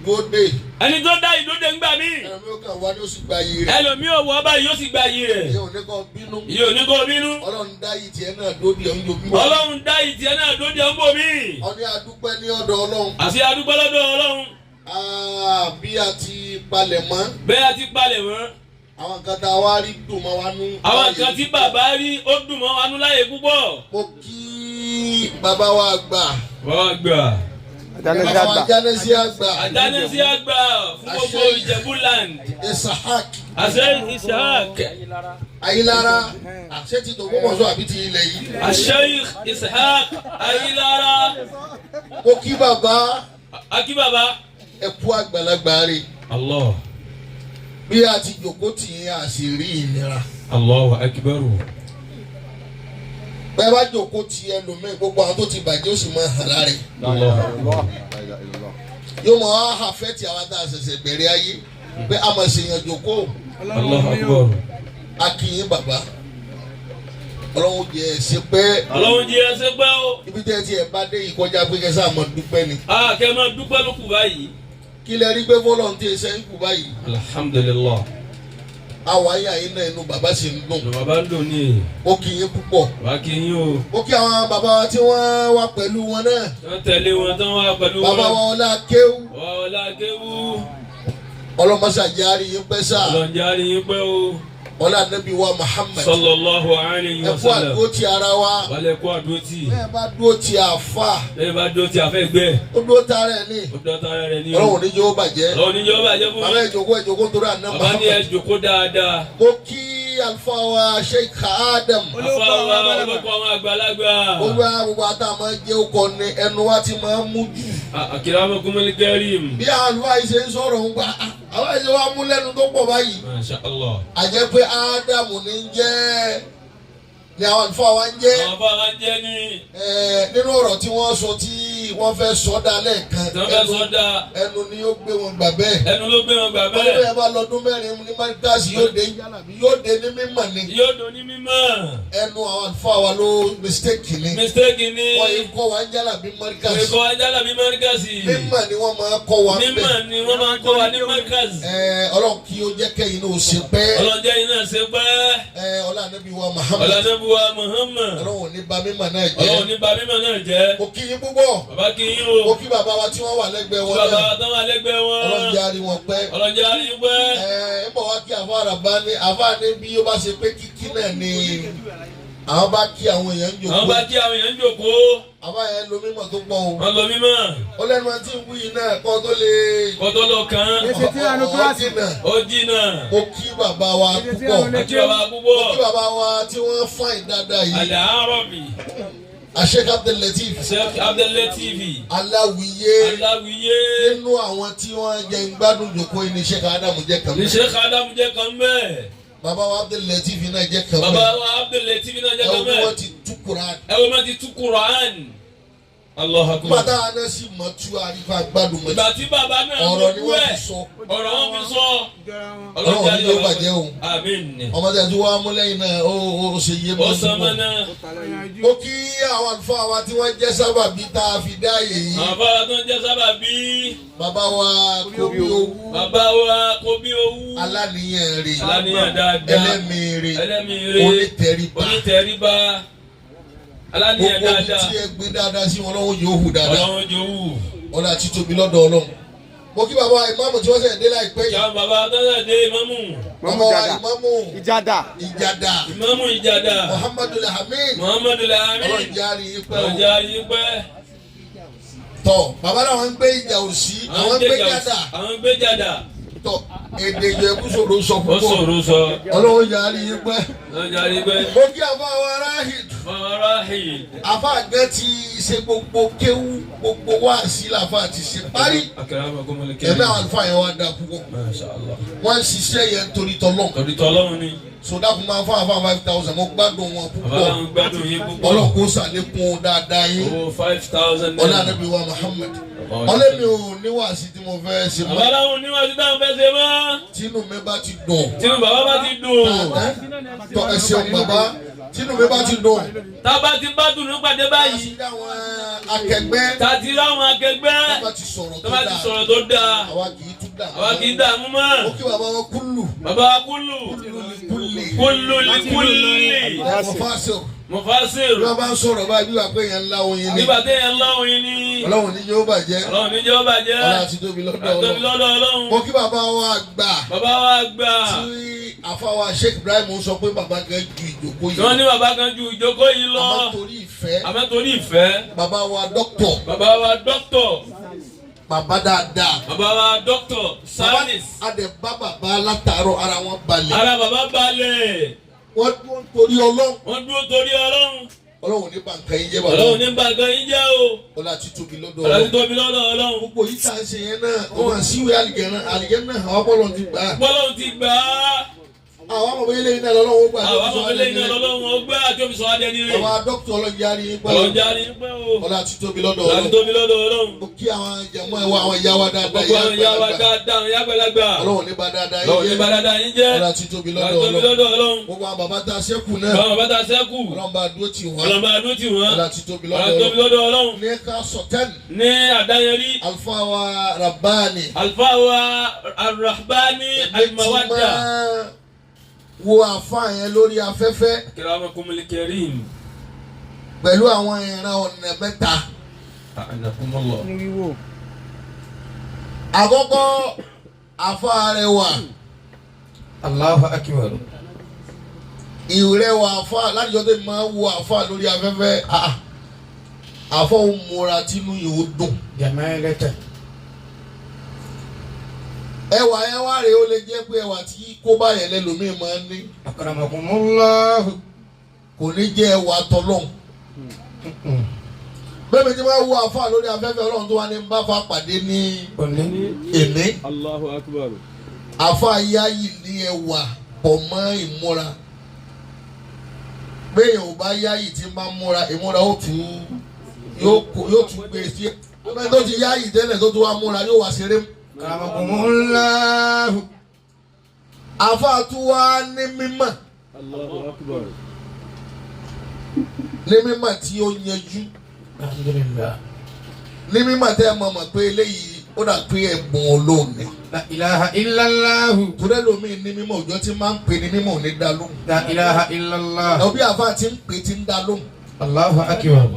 ìdóde. ẹni tó dá ìdóde ń gbà mí. ẹlòmíì ó kàn wá ní ó sì gba yìí rẹ̀. ẹlòmíì ò wọ́ báyìí yóò sì gba yìí rẹ̀. ìyẹn ò ní kó bínú. ìyẹn ò ní kó bínú. ọlọ́run dá yìí tiẹ̀ náà dóde ọ̀ ń domi. ọlọ́run dá yìí tiẹ̀ náà dóde ọ̀ ń bò mí. ó ní adúpẹ́ ní ọ̀dọ̀ ọlọ́run. àti adúpẹ́ lọ́dọ̀ ọlọ́run. bí a ti palẹ̀ mọ́. bẹ́ẹ̀ a ti palẹ̀ mọ́. àwọn kan tá a wá rí dùn mọ́ wa nú. àwọn kan tí bàbá rí ó dùn mọ́ wa nú láyé púpọ̀. mo kí bàbá wa àgbà. wọ́n gbà. Àjánẹ́sí àgbà. Àjánẹ́sí àgbà fún gbogbo Ìjẹ̀bú land. Ishaq. Àṣẹ Ishaq. Ayilara. Àṣẹ ti tòun mọ̀ sọ àbí ti ilẹ̀ yìí. Àṣẹ Ishaq Ayilara. Mo kí bàbá. Akí bàbá. Ẹ kú àgbàlagbà rẹ̀. Allah. Bí a ti jòkó tì í àṣírí ìnira. Allahu akbaru. Bẹ́ẹ̀ bá jòkó ti ẹlòmíì gbogbo àwọn tó ti bàjẹ́ ó sì máa hàn lára rẹ̀. Yóò máa àfẹ́ tí àwa tá a ṣẹ̀ṣẹ̀ bẹ̀rẹ̀ ayé pé a máa ṣèyàn jòkó. Allahu akbar. A kì í bàbá. Ọlọ́run jẹ́ ẹsẹ̀ pẹ́. Ọlọ́run jẹ́ ẹsẹ̀ pẹ́ o. Ibi tẹ́ ti ẹ̀ bá dé ìkọjá pé kẹsàn án máa dúpẹ́ ni. Kẹ́ máa dúpẹ́ ló kù báyìí. Kí lẹ rí pé fọlọ́ntì ṣe ń kù báyìí. Alhamdulillah. Àwọn ayé àyín náà inú bàbá sì ń dùn. Bàbá ń dùn ní. Ó kì í púpọ̀. Bàbá kì í yín o. Ó kí àwọn bàbá tí wọ́n wá pẹ̀lú wọn náà. Wọ́n tẹ̀lé wọn tán wá pẹ̀lú wọn. Bàbá wọn ọlá kéwú. Ọlá kéwú. Ọlọ́mọṣàjárí yín pẹ́ sá. Ọlọ́njárí yín pẹ́ o. Ọlá Nábì wa Muhammad. Sallallahu alayhi wa sallam. Ẹ kú àdúró ti ara wa. Wálé kú àdúró tì. Bẹ́ẹ̀ bá dúró ti àfà. Bẹ́ẹ̀ bá dúró ti àfẹ́ gbẹ́. Ó dúró ta rẹ̀ ní. Ó dúró ta rẹ̀ ní o. Ọlọ́run ní jẹ́ ó bàjẹ́. Ọlọ́run ní jẹ́ ó bàjẹ́ fún mi. Bàbá ìjókòó torí àná Muhammad. Bàbá ní ẹ jókòó dáadáa. Mo kí àlùfáà wa Sheikh Adam. Àlùfáà wa olùkọ́ àwọn àgbàlagbà. Olúwa gbogbo àtàwọn máa ń jẹ́ ọkọ ni ẹnu wa ti máa ń mú jù. Akramakumul karim. Bí àlùfáà yìí ṣe ń sọ̀rọ̀ ń gbà àwọn ẹ̀ṣẹ̀ wa mú lẹ́nu tó pọ̀ báyìí. Masha Allah. Àjẹ́ pé Ádámù ní ń jẹ́ ni àwọn àlùfáà wa ń jẹ́. Àwọn àlùfáà wa ń jẹ́ ní. Nínú ọ̀rọ̀ tí wọ́n sọ tí wọ́n fẹ́ sọ́dá lẹ́ẹ̀kan. Tí wọ́n fẹ́ sọ́dá. Ẹnu ni yóò gbé wọn gbà bẹ́ẹ̀. Ẹnu ló gbé wọn gbà bẹ́ẹ̀. Wọ́n lè bá lọ́dún mẹ́rin ní Márkàsì yóò dé ní mímọ̀ ni. Yóò dún ní mímọ̀. Ẹnu àwọn àlùfáà wa ló mistake ni. Mistake ni. Wọ́n yìí kọ́ wa ń jálà bí Márkàsì. Wọ́n kọ́ wa ń jálà bí Márkàsì. Mímọ̀ ni wọ́n máa kọ́ wa bẹ́ẹ̀. Mímọ̀ ni wọ́n máa kọ́ wa ní Márkàsì. Ọlọ́run kí ó jẹ́ kẹ́yìn náà ṣe pẹ́. Ọlọ́run jẹ́ iná ṣe pẹ́. Ọlá Ànábì wa Muhammad. Ọlá Ànábì wa Muhammad. Ọlọ́run ní ba mímọ̀ náà jẹ́. Ọlọ́run ní ba mímọ̀ náà jẹ́. Mo kí yín púpọ̀. Bàbá kí yín o. Mo kí bàbá wa tí wọ́n wà lẹ́gbẹ̀ẹ́ wọn náà. Bàbá wa tán wà lẹ́gbẹ̀ẹ́ wọn. Ọlọ́run jẹ́ àrí wọn pẹ́. Ọlọ́run jẹ́ àrí wọn pẹ́. Ẹ bọ̀ wá kí àfáà ní bí ó bá ṣe pé kíkí náà ni àwọn bá kí àwọn èèyàn ń jòkó. Àwọn bá kí àwọn èèyàn ń jòkó. Àbá yẹn lo mímọ̀ tó pọ̀ o. Wọ́n lo mímọ̀. Ó lẹ́nu àti ìwú yìí náà kọ́ tó lè. Kọ́ tó lọ kàn. Èsì tí àánú kíláàsì náà. Ó jìnnà. Mo kí bàbá wa púpọ̀. Mo kí bàbá púpọ̀. Mo kí bàbá wa tí wọ́n fáìn dáadáa yìí. Al-Arabi. Sheikh Abdul Latif. Sheikh Abdul Latif. Aláwìyé. Aláwìyé. Nínú àwọn tí wọ́n jẹ gbádùn jòkó yìí ni Sheikh Adamu jẹ́ kan bẹ́ẹ̀. Ni Sheikh Adamu jẹ́ kan bẹ́ẹ̀. Bàbá wa Abdul Latif náà jẹ́ kan bẹ́ẹ̀. Bàbá wa Abdul Latif náà jẹ́ kan bẹ́ẹ̀. Ẹ wo ti tú Quran. Ẹ wo ma ti tú Quran. Allahu Akbar. Bàtà àná sì mọ̀ tú àrífà gbádùn mọ̀. Ìgbà tí bàbá náà ọ̀rọ̀ ni wọ́n fi sọ. Ọ̀rọ̀ wọn fi sọ. Ọlọ́run ní yóò bàjẹ́ o. Àmín. Ọmọ tí a ti wá mú lẹ́yìn náà ó ṣe yé mọ́. Ó sọ mọ́ náà. Mo kí àwọn àlùfáà wa tí wọ́n jẹ́ sábàbí tá a fi dá àyè yìí. Bàbá wa tó ń jẹ́ sábàbí. Bàbá wa Kóbí Owú. Bàbá wa Kóbí Owú. Aláníyàn rè. Aláníyàn dáadáa. Ẹlẹ́mìí rè. Ẹlẹ́mìí rè. Onítẹríba. Onítẹríba. Aláníyàn dáadáa. Gbogbo tí ẹ gbé dáadáa sí wọn lọ́wọ́ yóò hù dáadáa. Ọlọ́run yóò hù. Ọlá àti tóbi lọ́dọ̀ Ọlọ́run. Mo kí bàbá ìmáàmù tí wọ́n ṣẹ̀ dé láìpẹ́ yìí. Ìyá bàbá tó ṣẹ̀ dé ìmáàmù. Bàbá wa ìmáàmù. Ìjàdà. Ìjàdà. Ìmáàmù Ìjàdà. Muhammadu Hamid. Muhammadu Hamid. Ọlọ́run járe yín pẹ́ o. Ọlọ́run járe yín pẹ́. Tọ́ bàbá náà wọ́n ń gbé ìjà òsì. Àwọn ń gbé jàdà. Àwọn ń gbé jàdà. Tọ́ èdè Ìjẹ̀bú sọ̀rọ̀ sọ púpọ̀. Ó sọ̀rọ̀ sọ. Ọlọ́run járe yín pẹ́. Ọlọ́run járe yín pẹ́. Mo kí àfa wa Rahid. Rahid. Àfa àgbẹ̀ ti ṣe gbogbo kéwú gbogbo wáàsí làfa ti ṣe parí. Ẹ̀mí àwọn àlùfáà yẹn wá dá púpọ̀. Wọ́n ń ṣiṣẹ́ yẹn torí tọ́lọ́run. Torí tọ́lọ́run ni. Sọdá kun máa ń fún àfa 5,000 mo gbádùn wọn púpọ̀. Bàbá ń gbádùn yín púpọ̀. Ọlọ́run kó ṣàlékún dáadáa yín. Owó 5,000 Ọlá Ànábì wa Muhammad. Ọlẹ́mi ò níwàásí tí mo fẹ́ ṣe mọ́. Bàbá láwọn oníwàásí táwọn fẹ́ ṣe mọ́. Tínú mi bá ti dùn. Tínú bàbá bá ti dùn. Tọ́ ẹ ṣeun bàbá tínú mi bá ti dùn. tábà ti bá dùn ní pàdé báyìí. tàti àwọn akẹgbẹ́. tàti ráwọn akẹgbẹ́. tábà ti sọ̀rọ̀ tó dáa. àwa kì í tún dà. àwa kì í dààmú mọ́. ó kí bàbá wọn kúlù. bàbá wa kúlù. kúlù Mufasir. bí wọ́n bá ń sọ̀rọ̀ báyìí bí wàá pé yẹn ńlá oyin ni. nígbà tí yẹn ńlá oyin ni. Ọlọ́run ní jẹ́ ó bàjẹ́. Ọlọ́run ní jẹ́ ó bàjẹ́. Ọlọ́run àti tóbi lọ́dọ̀ Ọlọ́run. mo kí bàbá wa gbà. bàbá wa gbà. tí àfàwà Sheikh Ibrahim sọ pé bàbá kan ju ìjókòó yìí. wọ́n ní bàbá kan ju ìjókòó yìí lọ. àmọ́ torí ìfẹ́. bàbá wa dókítọ̀. bàbá dáadáa. bàbá wa dókítọ̀ Salis. adẹ̀bá bàbá látàárọ̀ ara wọn balẹ̀. ara bàbá balẹ̀. wọ́n dúró torí Ọlọ́run. Ọlọ́run ní bàǹkà yín jẹ́ bàbá. Ọlọ́run ní bàǹkà yín jẹ́ o. Ọlá ti tóbi lọ́dọ̀ Ọlọ́run. Ọlá ti tóbi lọ́dọ̀ Ọlọ́run. Gbogbo yìí tá a ṣe yẹn náà wọ́n hàn síwèé àlìjẹ́nnà àwọn bọ́lọ̀ ti gbà á. Bọ́lọ̀ ti gbà á. Àwọn ọmọ ilé iná lọ́lọ́wọ́ gbà. Àwọn ọmọ ilé iná lọ́lọ́wọ́ gbà àti omi sọ adé ní rẹ̀. Àwọn dókítà ọlọ́jàrí pẹ́ o. Ọlọ́jàrí pẹ́ o. Ọlá ti tóbi lọ́dọ̀ Ọlọ́run. Ọlá ti tóbi lọ́dọ̀ Ọlọ́run. Mo kí àwọn jẹ̀mọ́ ẹ̀wọ̀ àwọn ìyá wa dáadáa. Gbogbo àwọn ìyá wa dáadáa ìyá gbẹlagbà. Ọlọ́run ní bá dáadáa yín jẹ́. Ọlọ́run ní bá dáadáa yín jẹ́. Ọlá ti tóbi lọ́dọ̀ Ọlọ́run. Gbogbo àwọn bàbá tá a ṣẹ́kù náà. Bàbá tá a ṣẹ́kù. Ọlọ́run bá dúró tì wọ́n. Ọlọ́run bá dúró tì wọ́n. Ọlá ti tóbi lọ́dọ̀ Ọlọ́run. Ní ká sọ̀tẹ́n. Ní àdáyẹrí. Alfa wa Rabbani. Alfa wa Rabbani Al-Mawadda. Wo àfáà yẹn lórí afẹ́fẹ́. Kiramakumul Karim. Pẹ̀lú àwọn ìran ọ̀nà mẹ́ta. Àkọ́kọ́ àfáà rẹ̀ wà. Allahu akbar. Ìrẹwà àfáà láti jọ́ tẹ́ máa ń wo àfáà lórí afẹ́fẹ́. Àfáà ń múra tínú yóò dùn. Jamalata. Ẹwà yẹn wá rèé ó lè jẹ́ pé ẹwà tí kó bá yẹn lẹ́lòmíì máa ń ní. Akramakumullah. Kò ní jẹ́ ẹwà tọ́lọ́hun. Bẹ́ẹ̀ mi ti máa wo àfáà lórí afẹ́fẹ́ Ọlọ́run tó wá ní bá fa pàdé ní èmi. Allahu akbar. Àfáà yáyì ní ẹwà pọ̀ mọ́ ìmúra. Béèyàn ò bá yáyì tí máa múra ìmúra yóò tún gbé sí. Ọmọ tó ti yáyì tẹ́lẹ̀ tó tún wá múra yóò wá ṣeré. Akramakumullah. Àfáà tún wá ní mímọ̀. Allahu akbar. Ní mímọ̀ tí ó yanjú. Alhamdulillah. Ní mímọ̀ tẹ́ ẹ mọ̀ pé eléyìí ó dà pé ẹ̀bùn Ọlọ́run ni. La ilaha illallah. Torí lómi ní mímọ̀ òjò tí máa ń pè ní mímọ̀ ò ní dá lóhùn. La ilaha illallah. Òbí àfáà ti ń pè tí ń dá lóhùn. Allahu akbar.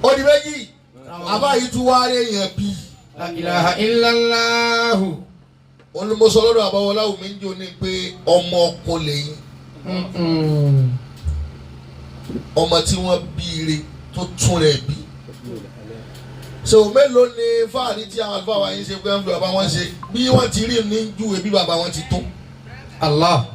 Ó di méjì. Àbá yìí tún wá rí èèyàn bí. La ilaha illallah. Olùmọ̀sọ́ lọ́dọ̀ àbáwọlá omi ń jò ní pé ọmọ ọkọ lẹ́yìn. Ọmọ tí wọ́n bí ire tó tún rẹ̀ bí. So mélòó ni fáàrí tí àwọn àlùfáà wa yín ṣe pé wọ́n fi bàbá wọn ṣe bí wọ́n ti rí ní júwe bí bàbá wọn ti tó. Allah.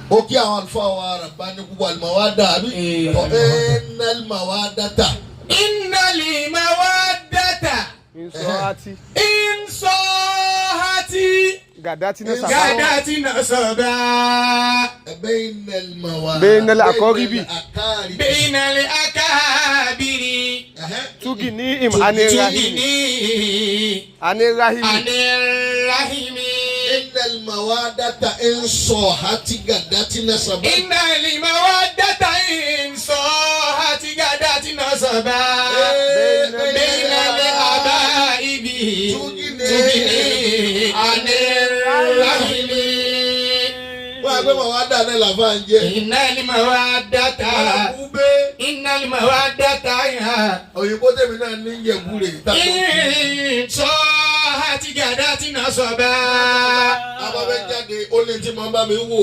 Ó kí àwọn àlùfáà wa Rabbani púpọ̀ al-mawadda àbí innal mawaddata. Innal mawaddata. Insohati. Gadati nasaba. Gadati nasaba. Bainal mawaddati. Bainal akaribi. Bainal akabiri. Tuginihim anirahimi. Anirahimi. Innal mawaddata insohati gadati nasaba. Innal mawaddata insohati gadati nasaba. Bainal abaibi. Tuginihim anirahimi. Wọ́n á gbé mawadda náà làbá ń jẹ́. Innal mawaddata. Innal mawaddata ya. Òyìnbó tèmi náà ní Ìjẹ̀bú rè. Insohati gadati nasaba. Abáfẹ́ jáde ó lé tí mo bá mi wò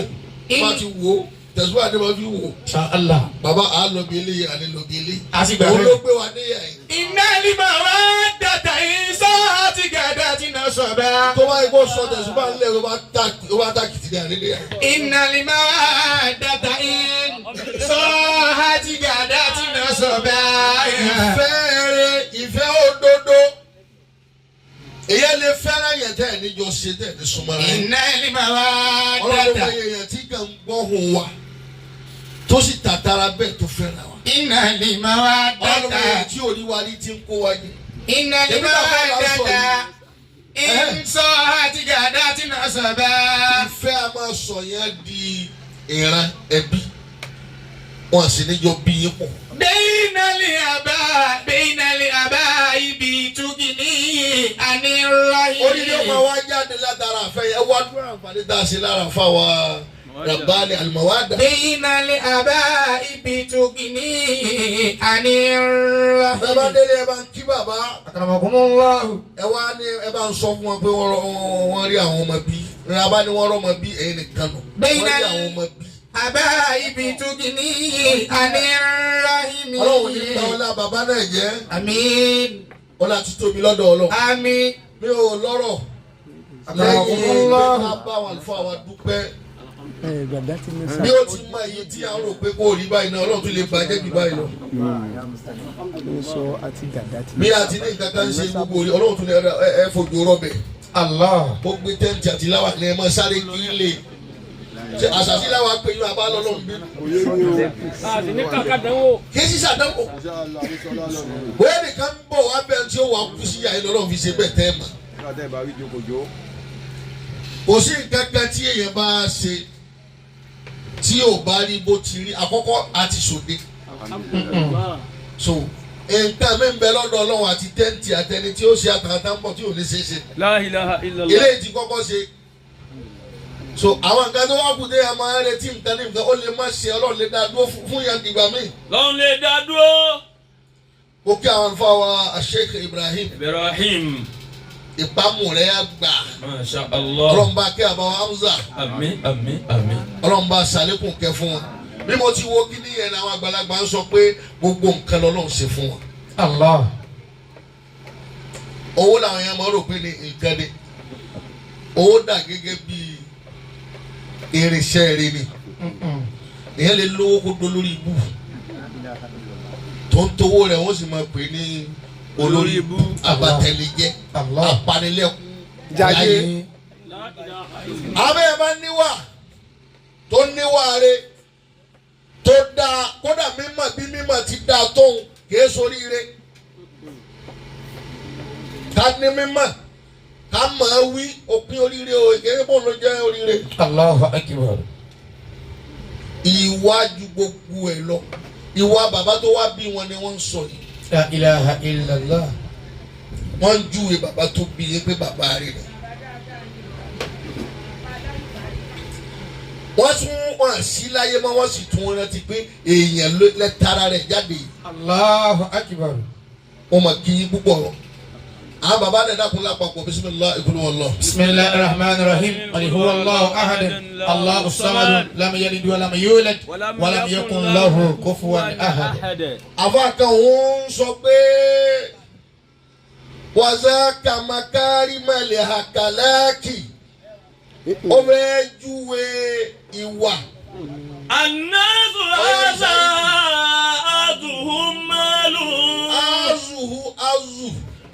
bá ti wò tẹ̀síwá ni mo fi wò. Inshallah. Bàbá a lọ bí ilé àní lọ bí ilé. Àsìgbà rẹ̀. Olóògbé wa ní ẹ̀yìn. Innal mawaddata insohati gadati nasaba. Tó bá yẹ kó sọ tẹ̀síwá nílẹ̀ ló bá ta kìtì ní ànílé yẹn. Innal mawaddata insohati gadati nasaba. Ìfẹ́ rere ìfẹ́ òdodo. Èyẹ lè fẹ́ràn yẹn tẹ́ ẹ̀ níjọ ṣe tẹ́ ẹ̀ ní súnmọ́ra yẹn. Innal mawaddata. Ọlọ́run wáyé yẹn tí kàn ń gbọ́ hùn wa tó sì tàtàrà bẹ́ẹ̀ tó fẹ́ràn wa. Innal mawaddata. Ọlọ́run wáyé tí oníwárí ti ń kó wa jẹ. Innal mawaddata. ìsọ àti gàdá tí náà sọ̀bà. ìfẹ́ a máa sọ yẹn di ìran ẹbí wọn sì níjọ bí yín pọ̀. bẹ́ẹ̀nàlì àbá ibi túgìní àníròyìn. orílẹ̀ ọmọ wa jáde látara àfẹ́ yẹn wá dúró àǹfààní tá a ṣe lára fáwa rabani alimawada. bẹ́ẹ̀nàlì àbá ibi túgìní àníròyìn. ẹ bá délé ẹ bá ń kí bàbá. akramakumullah. ẹ wá ní ẹ bá ń sọ fún wọn pé wọ́n rí àwọn ọmọ bí ẹ bá ní wọ́n rọ́ ọmọ bí ẹ̀yin nìkan nù. wọ́n rí àwọn ọmọ bí. àbá ibi túgìní àníròyìn. ọlọ́run ní ká ọlá bàbá náà jẹ́. àmín. ọlá ti tóbi lọ́dọ̀ ọlọ́run. àmín. mi ò lọ́rọ̀ lẹ́yìn pé ká bá wọn àlùfáà wa dúpẹ́. bí ó ti mọ iye tí a ń rò pé kó rí báyìí náà ọlọ́run tún lè bàjẹ́ jù báyìí lọ. bí a ti ní nǹkan kan ṣe gbogbo orí ọlọ́run tún lè ẹ fojú rọ́bẹ̀. Allah. ó gbé tẹ́ǹtì àti láwà ní ẹ máa sáré kí lè ṣe àṣàṣì láwà pé inú abá lọ́lọ́run bí. kí sí sàdánwò. bóyá nìkan ń bọ̀ wá bẹ́ẹ̀ tí ó wà kú sí àyè lọ́lọ́run fi ṣe bẹ́ẹ̀ tẹ́ ẹ̀ mà. kò sí nǹkan kan tí èèyàn bá ṣe tí ò bá rí bó ti rí àkọ́kọ́ àti sòde. so nǹkan mi ń bẹ lọ́dọ̀ ọlọ́run àti tẹ́ǹtì àtẹni tí ó ṣe àtàkàtà ń bọ̀ tí ò ní ṣe é ṣe. La ilaha illallah. ilé ìtì kọ́kọ́ ṣe. so àwọn nǹkan tó wá kú dé ẹ máa ń retí nǹkan ní nǹkan ó lè má ṣe ọlọ́run lè dá dúró fún yàn dìgbà míì. lọ́n lè dá dúró. mo kí àwọn àlùfáà wa Sheikh Ibrahim ipamurre àgbà. Masha Allah. ọlọ́mùbá kí àbáwá Hamza. àmín àmín àmín. ọlọ́mùbá sàlékùn kẹ fún wọn. bí mo ti wo kíní yẹn àwọn àgbàlagbà ń sọ pé gbogbo nǹkan lọ́lọ́run ṣe fún wọn. Allah. owó làwọn yẹn máa rò pé ní nǹkan ni owó dà gẹ́gẹ́ bí irinṣẹ́ rẹ ni èyàn lè lówó kó do lórí ibú tó ń towó rẹ̀ wọ́n sì máa pè ní olórí ibú abatẹnijẹ́ apanilẹ́kùn jayé. àwọn ẹ̀ bá níwà tó níwà rẹ tó dáa kódà mímọ̀ bí mímọ̀ ti dáa tóun kìí soríire ká ní mímọ̀ ká mọ̀ ẹ́ wí òpin oríire o ìkéré bò ló jẹ́ oríire. Allahu akbar. ìwà ju gbogbo ẹ̀ lọ ìwà bàbá tó wá bí wọn ni wọ́n ń sọ yìí. La ilaha illallah. wọ́n ń júwe bàbá tó bí yín pé bàbá rẹ̀ ni. wọ́n tún wọ́n sí láyé mọ́ wọ́n sì tún rántí pé èèyàn lẹ́tara rẹ̀ jáde. Allahu akbar. wọ́n mọ̀ kí yín púpọ̀ rọ̀. àwọn bàbá rẹ̀ dákun lápapọ̀ bisimilahi ìkúlù wọn lọ. bisimilahi rahman rahim qul huwa Allahu ahad Allahu samad lam yalid wa lam yulad wa lam yakun lahu kufuwan ahad. àfa kan wọ́n sọ pé wàzà kàmákárì mẹ́lẹ̀ àkàlẹ́kì ó fẹ́ júwe ìwà. An-nasu hadha azuhum malu.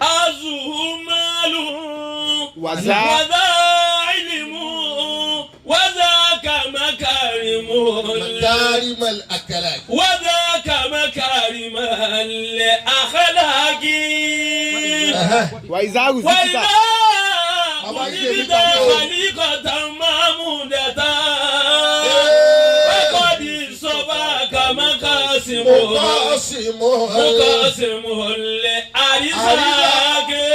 Azuhum malu. Waza ilmu. Wazaka makarimu. Makarimal akhlaq. Wazaka makarimal akhlaqi. wa izaru zikita. Wàyíbítà kàlíkọ̀tà mámúdàtà. Wákọ̀dí sọ́fà kàmákàsímù. Mọ́kàsímù lẹ̀ àrísàgé.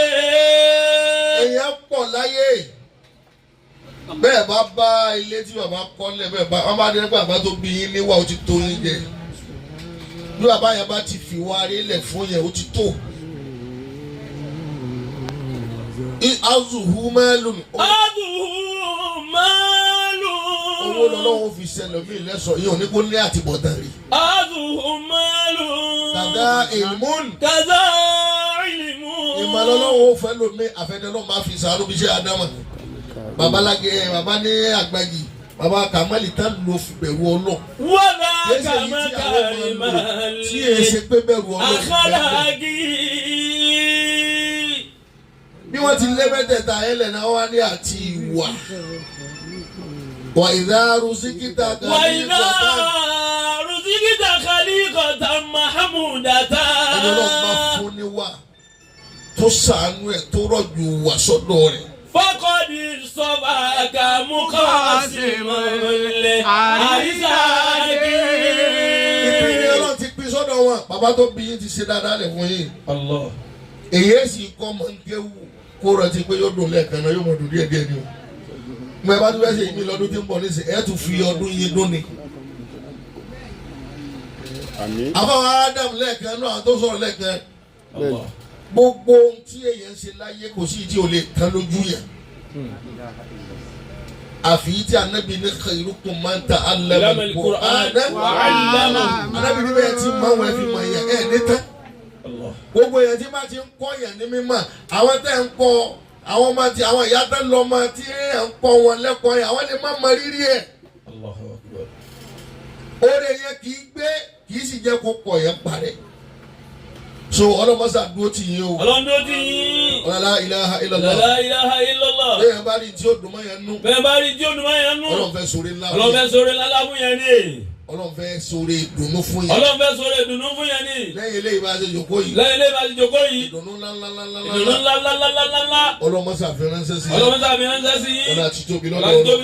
èèyàn pọ̀ láyé bẹ́ẹ̀ bá bá ilé tí bàbá kọ́lẹ̀ bẹ́ẹ̀ bá wọ́n bá dé nípa bàbá tó bí yín níwà ó ti tó yín jẹ bí bàbá yẹn bá ti fi wá rí lẹ̀ fún yẹn ó ti tó. azuhu mẹ́lùn. owó lọ́lọ́wọ́ fi ṣẹlẹ̀ mí lẹ́sọ̀ yìí ò ní kó ní àtibọ̀tán rí. kàdá ìlmún. ìmọ̀lọ́lọ́wọ́ fẹ́ lomi àfẹnulọ́ máa fi sàánú bí iṣẹ́ Ádámà. babaláge baba ní àgbàjì baba Kàmálì tá ló fi bẹ̀rù ọlọ́. wọ́n bá kàmákàrí máa lè. tí èyí ṣe pé bẹ̀rù ọlọ́. àkàlàgì. bí wọ́n ti lé mẹ́tẹ̀ẹ̀ta ẹlẹ̀ náà wá ní àti ìwà. wà ìdáru síkítà kan. wà ìdáru síkítà kàlíkọ̀tà mahamudata. ẹni ọlọ́run bá fún níwà tó ṣàánú ẹ̀ tó rọ̀jò wà sọ́dọ̀ rẹ̀. fọkọ̀dì sọ́ba kàmúkọ́símọ̀lẹ̀ àrísàkì. ìpínlẹ̀ ọlọ́run ti pín sọ́dọ̀ wọn bàbá tó bí yín ti ṣe dáadáa lẹ̀ fún yín. èyí sì kọ́ mọ̀ ń kéwù kó rántí pé yóò dùn lẹ́ẹ̀kan náà yóò mọ̀ dùn díẹ̀díẹ̀ ni o. mo ẹ bá tún fẹ́ ṣe ìmí lọ́dún tí ń bọ̀ nísìn ẹ̀ tún fi ọdún yín dún ni. àfọwọ́ Adam lẹ́ẹ̀kan náà tó sọ̀rọ̀ lẹ́ẹ̀kan gbogbo ohun tí èèyàn ṣe láyé kò sí tí o lè tán lójú yẹn. àfi tí anabi ní khairukum man ta'allama al-Qur'ana wa 'allamahu. anabi ní bẹ́ẹ̀ tí máa wọ ẹ̀fí mọ̀ yẹn ẹ̀ ní tán. gbogbo yẹn tí bá ti ń kọ́ yẹn ní mímọ̀ àwọn tẹ́ ń kọ́ àwọn ọmọ tí àwọn ìyá tẹ́ lọ ọmọ tí ẹ̀ ń kọ́ wọn lẹ́kọ̀ọ́ yẹn àwọn lè má mọ rírì ẹ̀. oore yẹn kì í gbé kì í sì jẹ́ kó pọ̀ yẹn parẹ́. so ọlọmọsá dúró tì yín o. ọlọ́run dúró tì yín. la ilaha illallah. la ilaha illallah. bẹ́ẹ̀ bá rí tí ó dùn mọ́ yẹn nú. bẹ́ẹ̀ bá rí tí ó dùn mọ́ yẹn nú. ọlọ́run fẹ́ sọ̀rọ̀ ńlá. ọlọ́run fẹ́ sọ̀rọ̀ ńlá fún yẹn ni. ọlọ́run fẹ́ sọ̀rọ̀ ìdùnnú fún yẹn. ọlọ́run fẹ́ sọ̀rọ̀ ìdùnnú fún yẹn ni. lẹ́yìn eléyìí bá ṣe jòkó yìí. lẹ́yìn eléyìí bá ṣe jòkó yìí. ìdùnnú ńláńláńláńlá. ìdùnnú ńláńláńláńlá. ọlọ́mọsá fi ránṣẹ́ sí. ọlọ́mọsá fi ránṣẹ́ sí. ọlọ́run àti tóbi lọ́dọ̀